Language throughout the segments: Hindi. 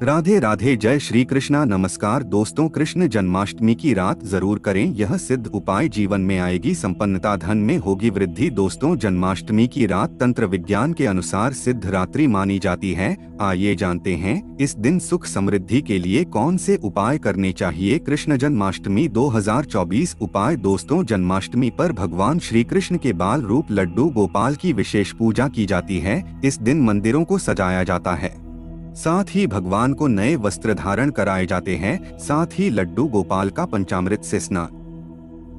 राधे राधे, जय श्री कृष्णा। नमस्कार दोस्तों, कृष्ण जन्माष्टमी की रात जरूर करें यह सिद्ध उपाय, जीवन में आएगी संपन्नता, धन में होगी वृद्धि। दोस्तों, जन्माष्टमी की रात तंत्र विज्ञान के अनुसार सिद्ध रात्रि मानी जाती है। आइए जानते हैं इस दिन सुख समृद्धि के लिए कौन से उपाय करने चाहिए। कृष्ण जन्माष्टमी 2024 उपाय। दोस्तों, जन्माष्टमी पर भगवान श्री कृष्ण के बाल रूप लड्डू गोपाल की विशेष पूजा की जाती है। इस दिन मंदिरों को सजाया जाता है, साथ ही भगवान को नए वस्त्र धारण कराए जाते हैं। साथ ही लड्डू गोपाल का पंचामृत से स्नान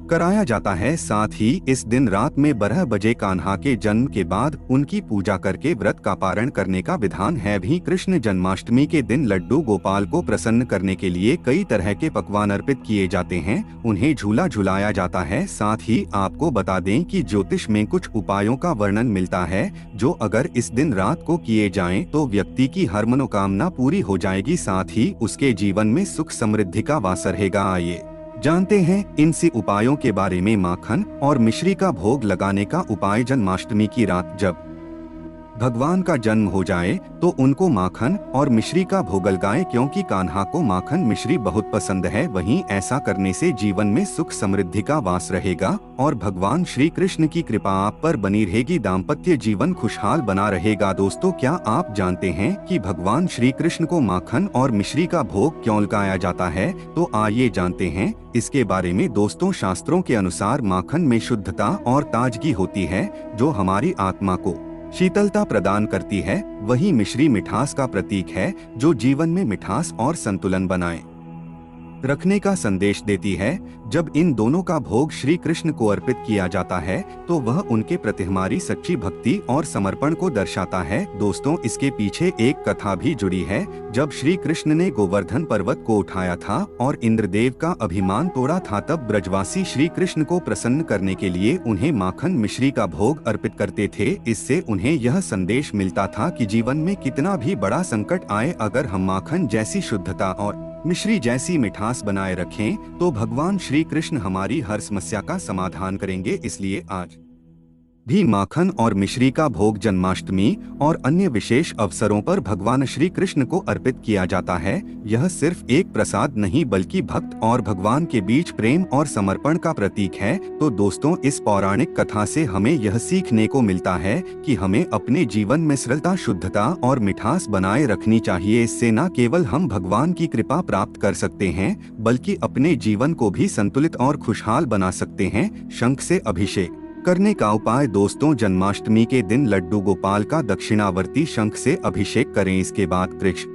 कराया जाता है। साथ ही इस दिन रात में 12 बजे कान्हा के जन्म के बाद उनकी पूजा करके व्रत का पारण करने का विधान है भी। कृष्ण जन्माष्टमी के दिन लड्डू गोपाल को प्रसन्न करने के लिए कई तरह के पकवान अर्पित किए जाते हैं, उन्हें झूला झुलाया जाता है। साथ ही आपको बता दें कि ज्योतिष में कुछ उपायों का वर्णन मिलता है जो अगर इस दिन रात को किए जाएं तो व्यक्ति की हर मनोकामना पूरी हो जाएगी, साथ ही उसके जीवन में सुख समृद्धि का वास रहेगा। आइए जानते हैं इनसे उपायों के बारे में। माखन और मिश्री का भोग लगाने का उपाय। जन्माष्टमी की रात जब भगवान का जन्म हो जाए तो उनको माखन और मिश्री का भोग लगाएं, क्योंकि कान्हा को माखन मिश्री बहुत पसंद है। वहीं ऐसा करने से जीवन में सुख समृद्धि का वास रहेगा और भगवान श्री कृष्ण की कृपा आप पर बनी रहेगी, दाम्पत्य जीवन खुशहाल बना रहेगा। दोस्तों, क्या आप जानते हैं कि भगवान श्री कृष्ण को माखन और मिश्री का भोग क्यों लगाया जाता है? तो आइए जानते हैं इसके बारे में। दोस्तों, शास्त्रों के अनुसार माखन में शुद्धता और ताजगी होती है जो हमारी आत्मा को शीतलता प्रदान करती है। वहीं मिश्री मिठास का प्रतीक है जो जीवन में मिठास और संतुलन बनाए रखने का संदेश देती है। जब इन दोनों का भोग श्री कृष्ण को अर्पित किया जाता है तो वह उनके प्रति हमारी सच्ची भक्ति और समर्पण को दर्शाता है। दोस्तों, इसके पीछे एक कथा भी जुड़ी है। जब श्री कृष्ण ने गोवर्धन पर्वत को उठाया था और इंद्रदेव का अभिमान तोड़ा था, तब ब्रजवासी श्री कृष्ण को प्रसन्न करने के लिए उन्हें माखन मिश्री का भोग अर्पित करते थे। इससे उन्हें यह संदेश मिलता था कि जीवन में कितना भी बड़ा संकट आए, अगर हम माखन जैसी शुद्धता और मिश्री जैसी मिठास बनाए रखें तो भगवान श्री कृष्ण हमारी हर समस्या का समाधान करेंगे। इसलिए आज भी माखन और मिश्री का भोग जन्माष्टमी और अन्य विशेष अवसरों पर भगवान श्री कृष्ण को अर्पित किया जाता है। यह सिर्फ एक प्रसाद नहीं बल्कि भक्त और भगवान के बीच प्रेम और समर्पण का प्रतीक है। तो दोस्तों, इस पौराणिक कथा से हमें यह सीखने को मिलता है कि हमें अपने जीवन में सरलता, शुद्धता और मिठास बनाए रखनी चाहिए। इससे न केवल हम भगवान की कृपा प्राप्त कर सकते हैं बल्कि अपने जीवन को भी संतुलित और खुशहाल बना सकते हैं। शंख से अभिषेक करने का उपाय। दोस्तों, जन्माष्टमी के दिन लड्डू गोपाल का दक्षिणावर्ती शंख से अभिषेक करें। इसके बाद कृष्ण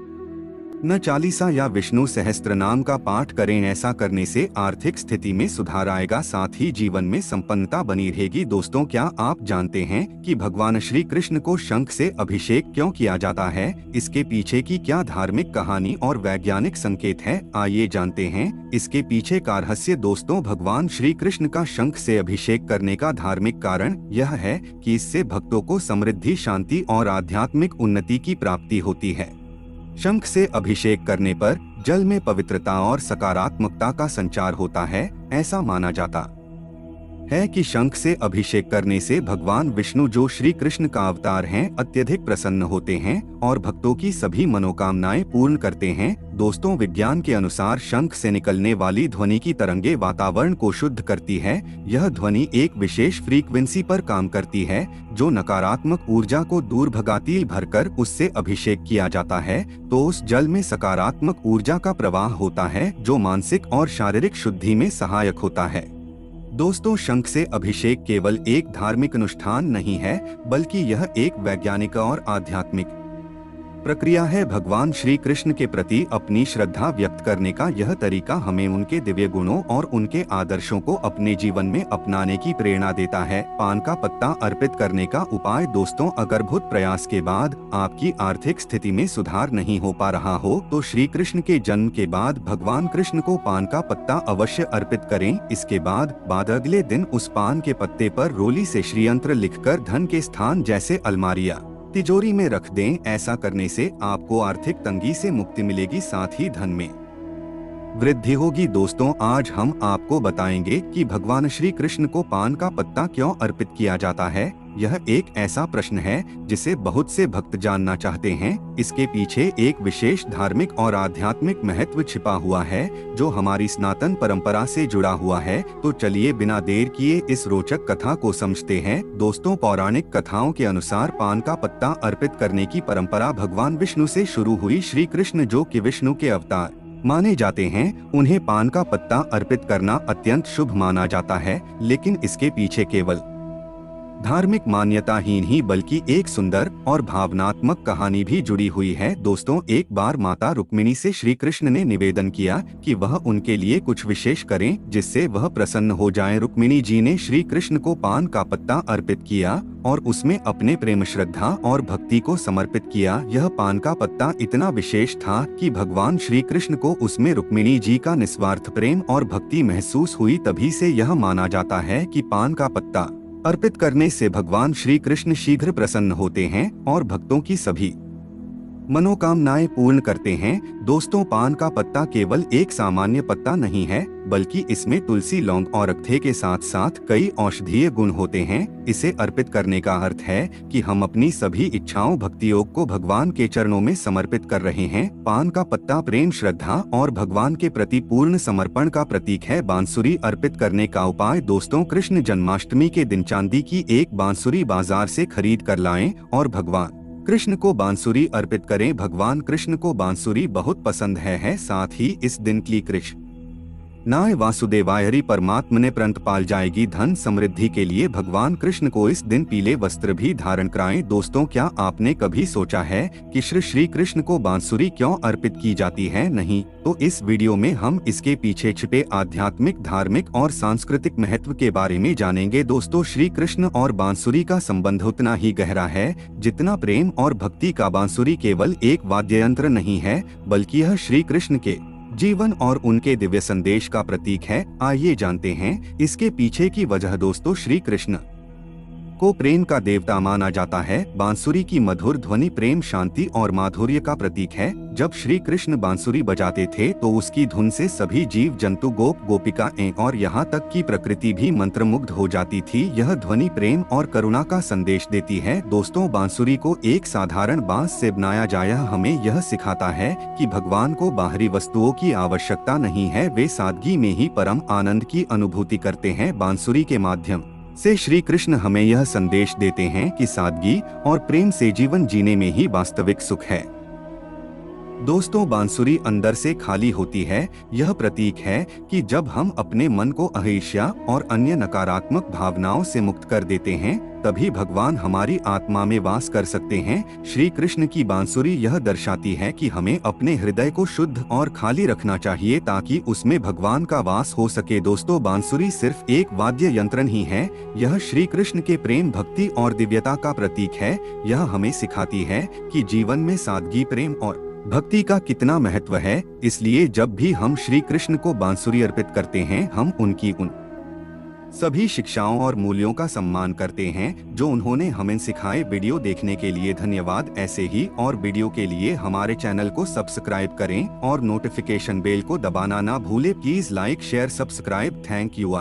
चालीसा या विष्णु सहस्त्र नाम का पाठ करें। ऐसा करने से आर्थिक स्थिति में सुधार आएगा, साथ ही जीवन में संपन्नता बनी रहेगी। दोस्तों, क्या आप जानते हैं कि भगवान श्री कृष्ण को शंख से अभिषेक क्यों किया जाता है? इसके पीछे की क्या धार्मिक कहानी और वैज्ञानिक संकेत है? आइए जानते हैं इसके पीछे का रहस्य। दोस्तों, भगवान श्री कृष्ण का शंख से अभिषेक करने का धार्मिक कारण यह है कि इससे भक्तों को समृद्धि, शांति और आध्यात्मिक उन्नति की प्राप्ति होती है। शंख से अभिषेक करने पर जल में पवित्रता और सकारात्मकता का संचार होता है। ऐसा माना जाता है कि शंख से अभिषेक करने से भगवान विष्णु, जो श्री कृष्ण का अवतार हैं, अत्यधिक प्रसन्न होते हैं और भक्तों की सभी मनोकामनाएं पूर्ण करते हैं। दोस्तों, विज्ञान के अनुसार शंख से निकलने वाली ध्वनि की तरंगे वातावरण को शुद्ध करती है। यह ध्वनि एक विशेष फ्रीक्वेंसी पर काम करती है जो नकारात्मक ऊर्जा को दूर भगाती। भरकर उससे अभिषेक किया जाता है तो उस जल में सकारात्मक ऊर्जा का प्रवाह होता है जो मानसिक और शारीरिक शुद्धि में सहायक होता है। दोस्तों, शंख से अभिषेक केवल एक धार्मिक अनुष्ठान नहीं है बल्कि यह एक वैज्ञानिक और आध्यात्मिक प्रक्रिया है। भगवान श्री कृष्ण के प्रति अपनी श्रद्धा व्यक्त करने का यह तरीका हमें उनके दिव्य गुणों और उनके आदर्शों को अपने जीवन में अपनाने की प्रेरणा देता है। पान का पत्ता अर्पित करने का उपाय। दोस्तों, अगर बहुत प्रयास के बाद आपकी आर्थिक स्थिति में सुधार नहीं हो पा रहा हो तो श्री कृष्ण के जन्म के बाद भगवान कृष्ण को पान का पत्ता अवश्य अर्पित करें। इसके बाद अगले दिन उस पान के पत्ते पर रोली से श्रीयंत्र लिखकर धन के स्थान जैसे अलमारियां, तिजोरी में रख दें। ऐसा करने से आपको आर्थिक तंगी से मुक्ति मिलेगी, साथ ही धन में वृद्धि होगी। दोस्तों, आज हम आपको बताएंगे कि भगवान श्री कृष्ण को पान का पत्ता क्यों अर्पित किया जाता है। यह एक ऐसा प्रश्न है जिसे बहुत से भक्त जानना चाहते हैं। इसके पीछे एक विशेष धार्मिक और आध्यात्मिक महत्व छिपा हुआ है जो हमारी सनातन परंपरा से जुड़ा हुआ है। तो चलिए बिना देर किए इस रोचक कथा को समझते हैं। दोस्तों, पौराणिक कथाओं के अनुसार पान का पत्ता अर्पित करने की परंपरा भगवान विष्णु से शुरू हुई। श्री कृष्ण जो कि विष्णु के अवतार माने जाते हैं, उन्हें पान का पत्ता अर्पित करना अत्यंत शुभ माना जाता है। लेकिन इसके पीछे केवल धार्मिक मान्यता ही नहीं बल्कि एक सुंदर और भावनात्मक कहानी भी जुड़ी हुई है। दोस्तों, एक बार माता रुक्मिणी से श्री कृष्ण ने निवेदन किया कि वह उनके लिए कुछ विशेष करें जिससे वह प्रसन्न हो जाएं। रुक्मिणी जी ने श्री कृष्ण को पान का पत्ता अर्पित किया और उसमें अपने प्रेम, श्रद्धा और भक्ति को समर्पित किया। यह पान का पत्ता इतना विशेष था कि भगवान श्री कृष्ण को उसमें रुक्मिणी जी का निस्वार्थ प्रेम और भक्ति महसूस हुई। तभी से यह माना जाता है कि पान का पत्ता अर्पित करने से भगवान श्री कृष्ण शीघ्र प्रसन्न होते हैं और भक्तों की सभी मनोकामनाएं पूर्ण करते हैं। दोस्तों, पान का पत्ता केवल एक सामान्य पत्ता नहीं है बल्कि इसमें तुलसी, लौंग और अक्षत के साथ साथ कई औषधीय गुण होते हैं। इसे अर्पित करने का अर्थ है कि हम अपनी सभी इच्छाओं, भक्तियों को भगवान के चरणों में समर्पित कर रहे हैं। पान का पत्ता प्रेम, श्रद्धा और भगवान के प्रति पूर्ण समर्पण का प्रतीक है। बांसुरी अर्पित करने का उपाय। दोस्तों, कृष्ण जन्माष्टमी के दिन चांदी की एक बांसुरी बाजार से खरीद कर लाएं और भगवान कृष्ण को बांसुरी अर्पित करें। भगवान कृष्ण को बांसुरी बहुत पसंद है। साथ ही इस दिन की कृष्ण नाय वासुदेवाय परमात्मा ने प्रणत पाल जाएगी। धन समृद्धि के लिए भगवान कृष्ण को इस दिन पीले वस्त्र भी धारण कराएं। दोस्तों, क्या आपने कभी सोचा है कि श्री कृष्ण को बांसुरी क्यों अर्पित की जाती है? नहीं तो इस वीडियो में हम इसके पीछे छिपे आध्यात्मिक, धार्मिक और सांस्कृतिक महत्व के बारे में जानेंगे। दोस्तों, श्री कृष्ण और बांसुरी का संबंध उतना ही गहरा है जितना प्रेम और भक्ति का। बांसुरी केवल एक वाद्य यंत्र नहीं है बल्कि यह श्री कृष्ण के जीवन और उनके दिव्य संदेश का प्रतीक है। आइए जानते हैं इसके पीछे की वजह। दोस्तों, श्री कृष्ण को प्रेम का देवता माना जाता है। बांसुरी की मधुर ध्वनि प्रेम, शांति और माधुर्य का प्रतीक है। जब श्री कृष्ण बांसुरी बजाते थे तो उसकी धुन से सभी जीव जंतु, गोप गोपिकाएं और यहाँ तक कि प्रकृति भी मंत्रमुग्ध हो जाती थी। यह ध्वनि प्रेम और करुणा का संदेश देती है। दोस्तों, बांसुरी को एक साधारण बांस से बनाया जाए हमें यह सिखाता है कि भगवान को बाहरी वस्तुओं की आवश्यकता नहीं है। वे सादगी में ही परम आनंद की अनुभूति करते हैं। बांसुरी के माध्यम से श्री कृष्ण हमें यह संदेश देते हैं कि सादगी और प्रेम से जीवन जीने में ही वास्तविक सुख है। दोस्तों, बांसुरी अंदर से खाली होती है। यह प्रतीक है कि जब हम अपने मन को अहिंसा और अन्य नकारात्मक भावनाओं से मुक्त कर देते हैं तभी भगवान हमारी आत्मा में वास कर सकते हैं। श्री कृष्ण की बांसुरी यह दर्शाती है कि हमें अपने हृदय को शुद्ध और खाली रखना चाहिए ताकि उसमें भगवान का वास हो सके। दोस्तों, बांसुरी सिर्फ एक वाद्य यंत्र नहीं है, यह श्री कृष्ण के प्रेम, भक्ति और दिव्यता का प्रतीक है। यह हमें सिखाती है कि जीवन में सादगी, प्रेम और भक्ति का कितना महत्व है। इसलिए जब भी हम श्री कृष्ण को बांसुरी अर्पित करते हैं हम उनकी उन सभी शिक्षाओं और मूल्यों का सम्मान करते हैं जो उन्होंने हमें सिखाए। वीडियो देखने के लिए धन्यवाद। ऐसे ही और वीडियो के लिए हमारे चैनल को सब्सक्राइब करें और नोटिफिकेशन बेल को दबाना ना भूलें। Please like, share, subscribe. Thank you.